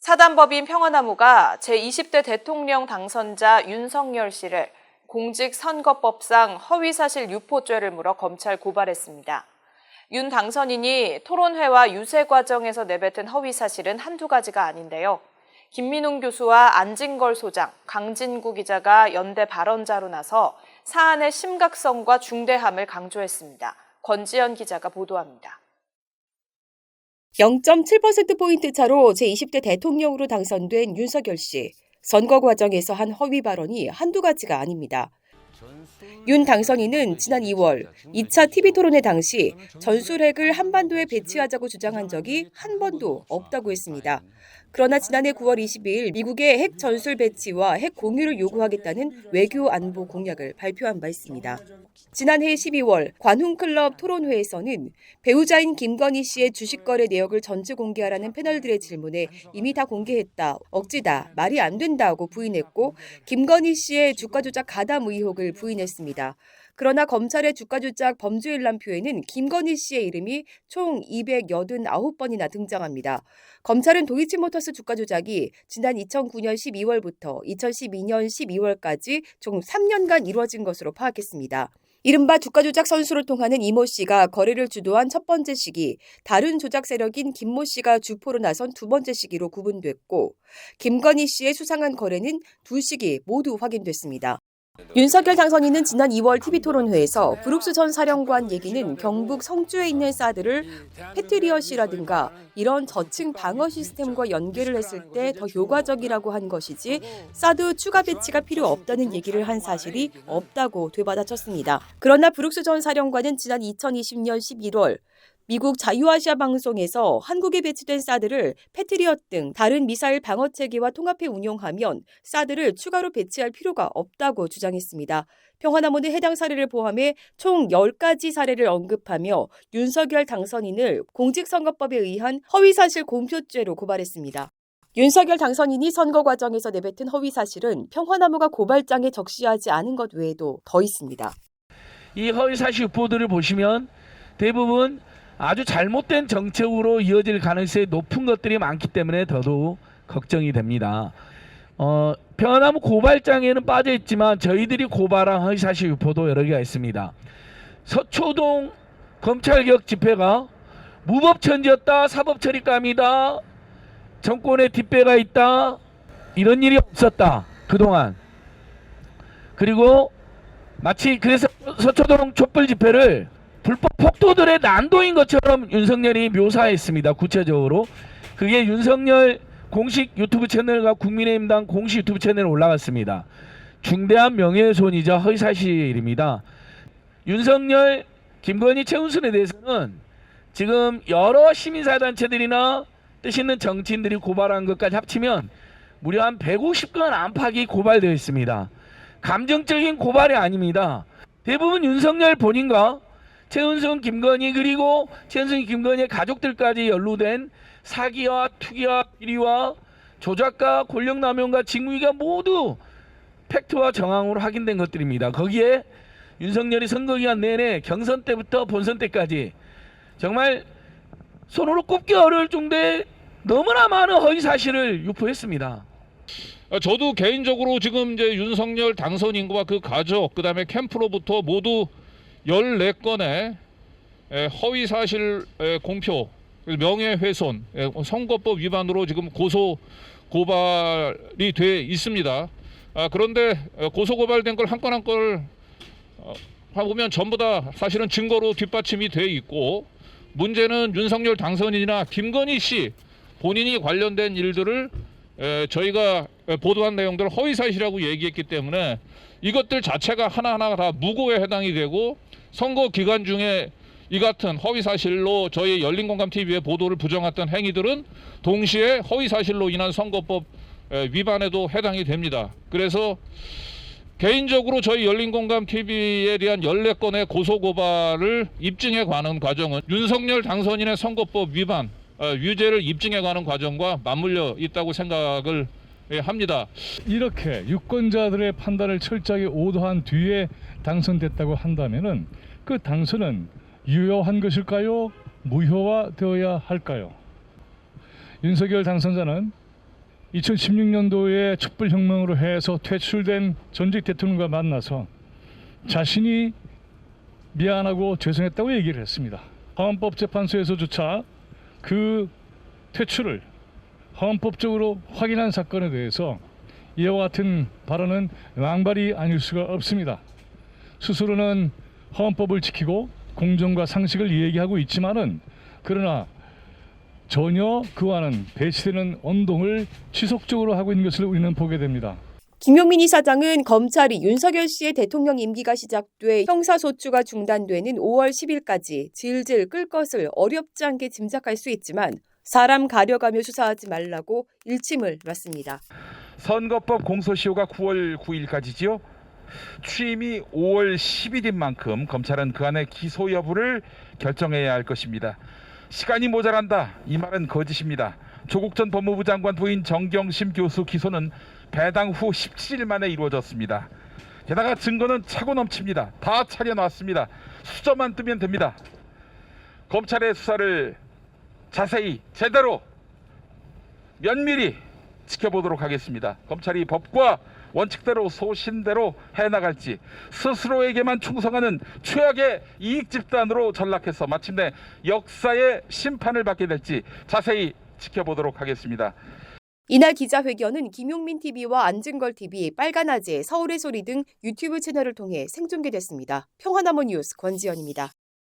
사단법인 평화나무가 제20대 대통령 당선자 윤석열 씨를 공직선거법상 허위사실 유포죄를 물어 검찰 고발했습니다. 윤 당선인이 토론회와 유세 과정에서 내뱉은 허위사실은 한두 가지가 아닌데요. 김민웅 교수와 안진걸 소장, 강진구 기자가 연대 발언자로 나서 사안의 심각성과 중대함을 강조했습니다. 권지연 기자가 보도합니다. 0.7%포인트 차로 제20대 대통령으로 당선된 윤석열 씨. 선거 과정에서 한 허위 발언이 한두 가지가 아닙니다. 윤 당선인은 지난 2월 2차 TV토론회 당시 전술핵을 한반도에 배치하자고 주장한 적이 한 번도 없다고 했습니다. 그러나 지난해 9월 22일 미국의 핵 전술 배치와 핵 공유를 요구하겠다는 외교 안보 공약을 발표한 바 있습니다. 지난해 12월 관훈클럽 토론회에서는 배우자인 김건희 씨의 주식 거래 내역을 전체 공개하라는 패널들의 질문에 이미 다 공개했다, 억지다, 말이 안 된다고 부인했고 김건희 씨의 주가 조작 가담 의혹을 부인했습니다. 그러나 검찰의 주가 조작 범죄 일람표에는 김건희 씨의 이름이 총 289번이나 등장합니다. 검찰은 도이치모터스 주가 조작이 지난 2009년 12월부터 2012년 12월까지 총 3년간 이루어진 것으로 파악했습니다. 이른바 주가 조작 선수를 통하는 이모 씨가 거래를 주도한 첫 번째 시기, 다른 조작 세력인 김모 씨가 주포로 나선 두 번째 시기로 구분됐고, 김건희 씨의 수상한 거래는 두 시기 모두 확인됐습니다. 윤석열 당선인은 지난 2월 TV토론회에서 브룩스 전 사령관 얘기는 경북 성주에 있는 사드를 패트리엇이라든가 이런 저층 방어 시스템과 연계를 했을 때 더 효과적이라고 한 것이지 사드 추가 배치가 필요 없다는 얘기를 한 사실이 없다고 되받아쳤습니다. 그러나 브룩스 전 사령관은 지난 2020년 11월 미국 자유아시아 방송에서 한국에 배치된 사드를 패트리엇 등 다른 미사일 방어 체계와 통합해 운용하면 사드를 추가로 배치할 필요가 없다고 주장했습니다. 평화나무는 해당 사례를 포함해 총 10가지 사례를 언급하며 윤석열 당선인을 공직선거법에 의한 허위사실 공표죄로 고발했습니다. 윤석열 당선인이 선거 과정에서 내뱉은 허위사실은 평화나무가 고발장에 적시하지 않은 것 외에도 더 있습니다. 이 허위사실 유포들을 보시면 대부분 아주 잘못된 정책으로 이어질 가능성이 높은 것들이 많기 때문에 더더욱 걱정이 됩니다. 평화나무 고발장에는 빠져 있지만 저희들이 고발한 허위사실 유포도 여러 개가 있습니다. 서초동 검찰개혁 집회가 무법천지였다, 사법처리감이다, 정권의 뒷배가 있다, 이런 일이 없었다 그동안. 그리고 마치 그래서 서초동 촛불 집회를 불법 폭도들의 난도인 것처럼 윤석열이 묘사했습니다. 구체적으로 그게 윤석열 공식 유튜브 채널과 국민의힘당 공식 유튜브 채널에 올라갔습니다. 중대한 명예훼손이자 허위사실입니다. 윤석열, 김건희, 최은순에 대해서는 지금 여러 시민사회단체들이나 뜻있는 정치인들이 고발한 것까지 합치면 무려 한 150건 안팎이 고발되어 있습니다. 감정적인 고발이 아닙니다. 대부분 윤석열 본인과 최은순, 김건희 그리고 최은순, 김건희의 가족들까지 연루된 사기와 투기와 비리와 조작과 권력남용과 직무유기가 모두 팩트와 정황으로 확인된 것들입니다. 거기에 윤석열이 선거기간 내내 경선 때부터 본선 때까지 정말 손으로 꼽기 어려울 정도의 너무나 많은 허위 사실을 유포했습니다. 저도 개인적으로 지금 이제 윤석열 당선인과 그 가족, 그다음에 캠프로부터 모두 14건의 허위 사실 공표, 명예훼손, 선거법 위반으로 지금 고발이 돼 있습니다. 그런데 고소고발된 걸 한 건 한 건 보면 전부 다 사실은 증거로 뒷받침이 돼 있고, 문제는 윤석열 당선인이나 김건희 씨 본인이 관련된 일들을 저희가 보도한 내용들을 허위사실이라고 얘기했기 때문에 이것들 자체가 하나하나가 다 무고에 해당이 되고, 선거 기간 중에 이 같은 허위사실로 저희 열린공감TV의 보도를 부정했던 행위들은 동시에 허위사실로 인한 선거법 위반에도 해당이 됩니다. 그래서 개인적으로 저희 열린공감TV에 대한 14건의 고소고발을 입증해 가는 과정은 윤석열 당선인의 선거법 위반, 유죄를 입증해 가는 과정과 맞물려 있다고 생각을 합니다. 이렇게 유권자들의 판단을 철저하게 오도한 뒤에 당선됐다고 한다면은 그 당선은 유효한 것일까요? 무효화되어야 할까요? 윤석열 당선자는 2016년도에 촛불혁명으로 해서 퇴출된 전직 대통령과 만나서 자신이 미안하고 죄송했다고 얘기를 했습니다. 헌법재판소에서조차 그 퇴출을 헌법적으로 확인한 사건에 대해서 이와 같은 발언은 왕발이 아닐 수가 없습니다. 스스로는 헌법을 지키고 공정과 상식을 얘기하고 있지만은 그러나 전혀 그와는 배치되는 언동을 지속적으로 하고 있는 것을 우리는 보게 됩니다. 김용민 이사장은 검찰이 윤석열 씨의 대통령 임기가 시작돼 형사소추가 중단되는 5월 10일까지 질질 끌 것을 어렵지 않게 짐작할 수 있지만 사람 가려가며 수사하지 말라고 일침을 놨습니다. 선거법 공소시효가 9월 9일까지지요. 취임이 5월 10일인 만큼 검찰은 그 안에 기소 여부를 결정해야 할 것입니다. 시간이 모자란다. 이 말은 거짓입니다. 조국 전 법무부 장관 부인 정경심 교수 기소는 배당 후 17일 만에 이루어졌습니다. 게다가 증거는 차고 넘칩니다. 다 차려놨습니다. 수저만 뜨면 됩니다. 검찰의 수사를 자세히 제대로 면밀히 지켜보도록 하겠습니다. 검찰이 법과 원칙대로 소신대로 해나갈지 스스로에게만 충성하는 최악의 이익 집단으로 전락해서 마침내 역사의 심판을 받게 될지 자세히 지켜보도록 하겠습니다. 이날 기자회견은 김용민 TV와 안진걸 TV, 빨간아재, 서울의 소리 등 유튜브 채널을 통해 생중계됐습니다. 평화나무 뉴스 권지연입니다.